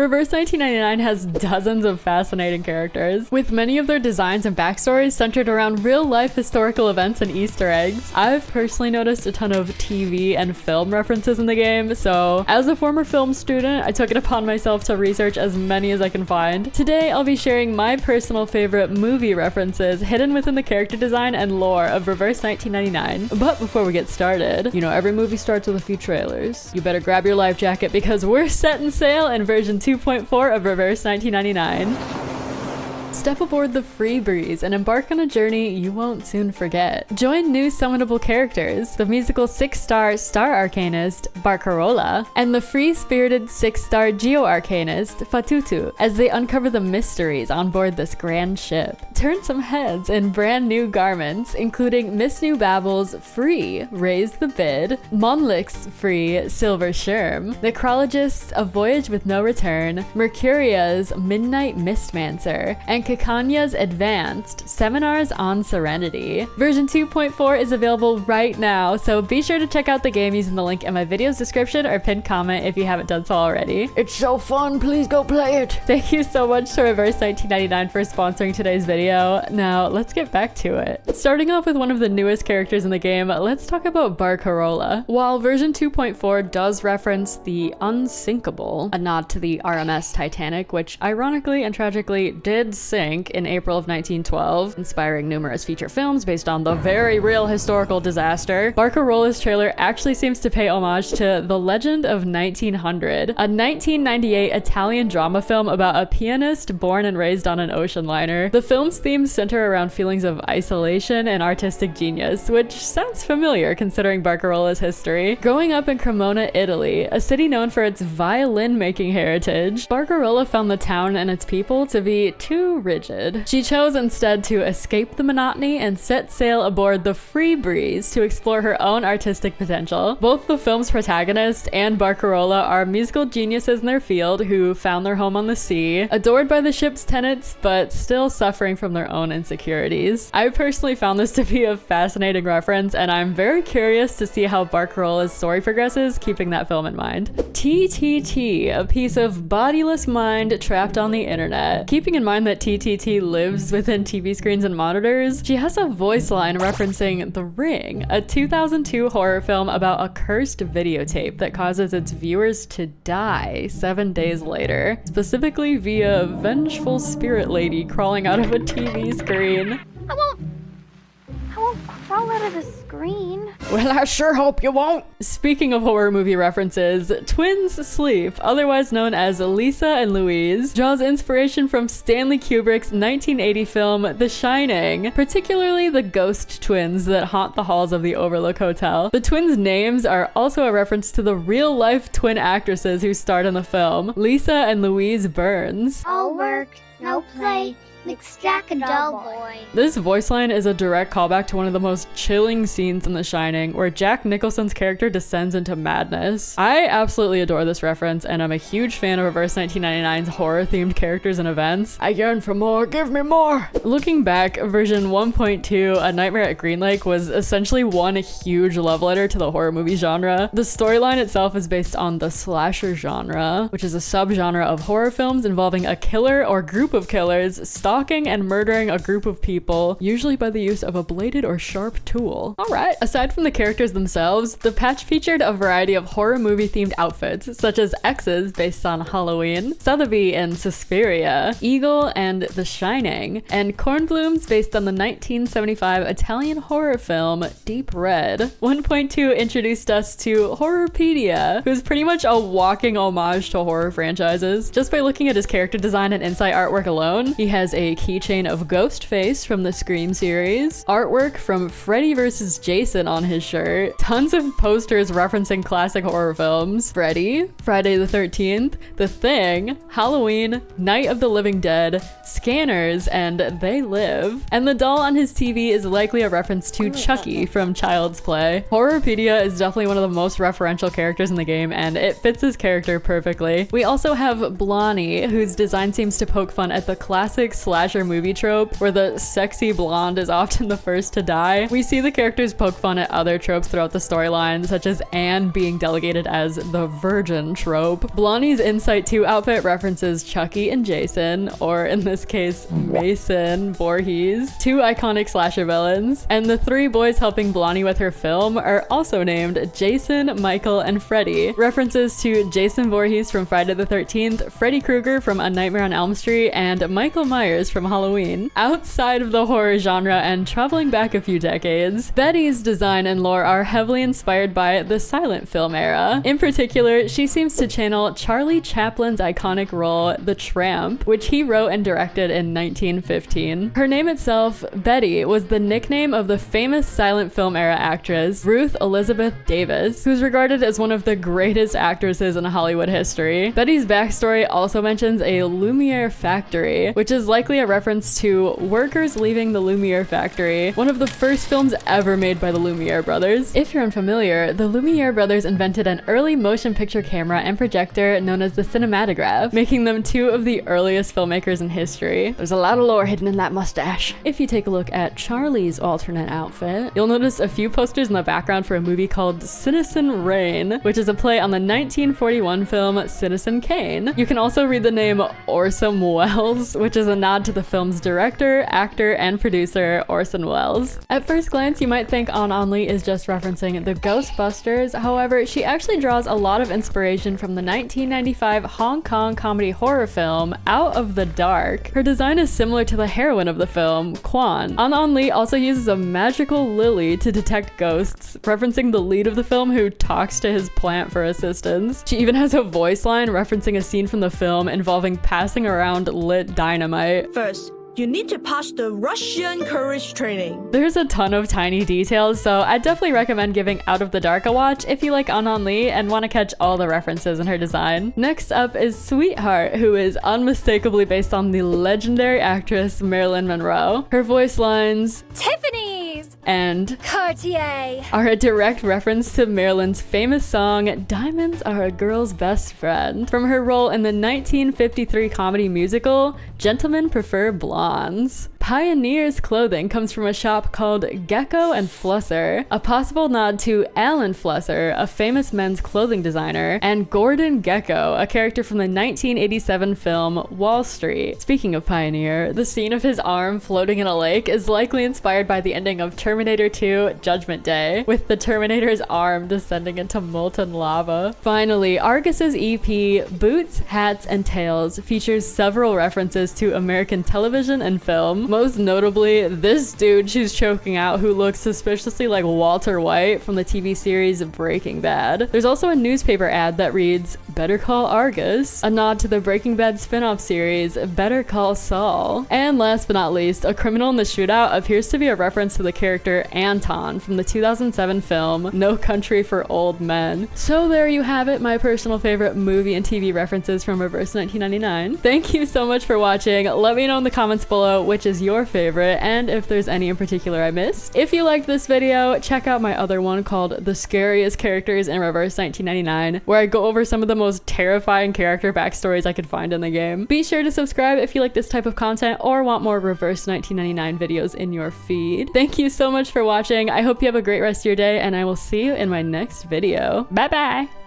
Reverse 1999 has dozens of fascinating characters, with many of their designs and backstories centered around real-life historical events and Easter eggs. I've personally noticed a ton of TV and film references in the game, so as a former film student, I took it upon myself to research as many as I can find. Today, I'll be sharing my personal favorite movie references hidden within the character design and lore of Reverse 1999. But before we get started, you know every movie starts with a few trailers. You better grab your life jacket because we're setting sail in version 2.4 of Reverse 1999. Step aboard the Free Breeze and embark on a journey you won't soon forget. Join new summonable characters, the musical 6-star Star Arcanist, Barcarola, and the free-spirited 6-star Geo Arcanist, Fatutu, as they uncover the mysteries on board this grand ship. Turn some heads in brand new garments, including Miss New Babble's free Raise the Bid, Monlich's free Silver Sherm, Necrologist's A Voyage with No Return, Mercuria's Midnight Mistmancer, and Kakanya's Advanced Seminars on Serenity. Version 2.4 is available right now, so be sure to check out the game using the link in my video's description or pinned comment if you haven't done so already. It's so fun, please go play it! Thank you so much to Reverse 1999 for sponsoring today's video. Now, let's get back to it. Starting off with one of the newest characters in the game, let's talk about Barcarola. While version 2.4 does reference the Unsinkable, a nod to the RMS Titanic, which ironically and tragically did sink in April of 1912, inspiring numerous feature films based on the very real historical disaster, Barcarola's trailer actually seems to pay homage to The Legend of 1900, a 1998 Italian drama film about a pianist born and raised on an ocean liner. The film's themes center around feelings of isolation and artistic genius, which sounds familiar considering Barcarola's history. Growing up in Cremona, Italy, a city known for its violin-making heritage, Barcarola found the town and its people to be too rigid. She chose instead to escape the monotony and set sail aboard the Free Breeze to explore her own artistic potential. Both the film's protagonist and Barcarola are musical geniuses in their field who found their home on the sea, adored by the ship's tenants, but still suffering from their own insecurities. I personally found this to be a fascinating reference, and I'm very curious to see how Barcarola's story progresses, keeping that film in mind. TTT, a piece of bodiless mind trapped on the internet. Keeping in mind that TTT lives within TV screens and monitors, she has a voice line referencing The Ring, a 2002 horror film about a cursed videotape that causes its viewers to die 7 days later, specifically via a vengeful spirit lady crawling out of a TV screen. I won't crawl out of the screen. Well, I sure hope you won't. Speaking of horror movie references, Twins Sleep, otherwise known as Lisa and Louise, draws inspiration from Stanley Kubrick's 1980 film The Shining, particularly the ghost twins that haunt the halls of the Overlook Hotel. The twins' names are also a reference to the real-life twin actresses who starred in the film, Lisa and Louise Burns. All work, no play. Makes Jack a dull boy. This voice line is a direct callback to one of the most chilling scenes in The Shining, where Jack Nicholson's character descends into madness. I absolutely adore this reference, and I'm a huge fan of Reverse 1999's horror-themed characters and events. I yearn for more, give me more! Looking back, version 1.2, A Nightmare at Green Lake, was essentially one huge love letter to the horror movie genre. The storyline itself is based on the slasher genre, which is a subgenre of horror films involving a killer or group of killers stalking and murdering a group of people, usually by the use of a bladed or sharp tool. Alright. Aside from the characters themselves, the patch featured a variety of horror movie themed outfits, such as X's based on Halloween, Sotheby and Suspiria, Eagle and The Shining, and Cornblooms based on the 1975 Italian horror film Deep Red. 1.2 introduced us to Horrorpedia, who's pretty much a walking homage to horror franchises. Just by looking at his character design and insight artwork alone, he has a keychain of Ghostface from the Scream series, artwork from Freddy vs. Jason on his shirt, tons of posters referencing classic horror films, Freddy, Friday the 13th, The Thing, Halloween, Night of the Living Dead, Scanners, and They Live. And the doll on his TV is likely a reference to Chucky from Child's Play. Horrorpedia is definitely one of the most referential characters in the game, and it fits his character perfectly. We also have Blondie, whose design seems to poke fun at the classic slasher movie trope where the sexy blonde is often the first to die. We see the character's characters poke fun at other tropes throughout the storyline, such as Anne being delegated as the virgin trope. Blondie's Insight 2 outfit references Chucky and Jason, or in this case, Mason Voorhees, two iconic slasher villains. And the three boys helping Blondie with her film are also named Jason, Michael, and Freddy. References to Jason Voorhees from Friday the 13th, Freddy Krueger from A Nightmare on Elm Street, and Michael Myers from Halloween. Outside of the horror genre and traveling back a few decades, Betty's design and lore are heavily inspired by the silent film era. In particular, she seems to channel Charlie Chaplin's iconic role, the Tramp, which he wrote and directed in 1915. Her name itself, Betty, was the nickname of the famous silent film era actress Ruth Elizabeth Davis, who's regarded as one of the greatest actresses in Hollywood history. Betty's backstory also mentions a Lumiere factory, which is likely a reference to workers leaving the Lumiere factory, one of the first films ever made by the Lumiere brothers. If you're unfamiliar, the Lumiere brothers invented an early motion picture camera and projector known as the cinematograph, making them two of the earliest filmmakers in history. There's a lot of lore hidden in that mustache. If you take a look at Charlie's alternate outfit, you'll notice a few posters in the background for a movie called Citizen Rain, which is a play on the 1941 film Citizen Kane. You can also read the name Orson Welles, which is a nod to the film's director, actor, and producer, Orson Welles. At first glance, you might think An Lee is just referencing the Ghostbusters. However, she actually draws a lot of inspiration from the 1995 Hong Kong comedy horror film Out of the Dark. Her design is similar to the heroine of the film, Kwan. An Lee also uses a magical lily to detect ghosts, referencing the lead of the film who talks to his plant for assistance. She even has a voice line referencing a scene from the film involving passing around lit dynamite. First, you need to pass the Russian courage training. There's a ton of tiny details, so I definitely recommend giving Out of the Dark a watch if you like An Lee and want to catch all the references in her design. Next up is Sweetheart, who is unmistakably based on the legendary actress Marilyn Monroe. Her voice lines, Tiffany's and Cartier are a direct reference to Marilyn's famous song Diamonds Are a Girl's Best Friend from her role in the 1953 comedy musical Gentlemen Prefer Blondes. Pioneer's clothing comes from a shop called Gecko and Flusser, a possible nod to Alan Flusser, a famous men's clothing designer, and Gordon Gekko, a character from the 1987 film Wall Street. Speaking of Pioneer, the scene of his arm floating in a lake is likely inspired by the ending of Terminator 2 Judgment Day, with the Terminator's arm descending into molten lava. Finally, Argus's EP Boots, Hats, and Tails features several references to American television and film. Most notably, this dude she's choking out who looks suspiciously like Walter White from the TV series Breaking Bad. There's also a newspaper ad that reads, Better Call Argus, a nod to the Breaking Bad spin-off series Better Call Saul. And last but not least, a criminal in the shootout appears to be a reference to the character Anton from the 2007 film No Country for Old Men. So there you have it, my personal favorite movie and TV references from Reverse 1999. Thank you so much for watching. Let me know in the comments below which is your favorite and if there's any in particular I missed. If you liked this video, check out my other one called The Scariest Characters in Reverse 1999, where I go over some of the most terrifying character backstories I could find in the game. Be sure to subscribe if you like this type of content or want more Reverse 1999 videos in your feed. Thank you so much for watching. I hope you have a great rest of your day and I will see you in my next video. Bye bye!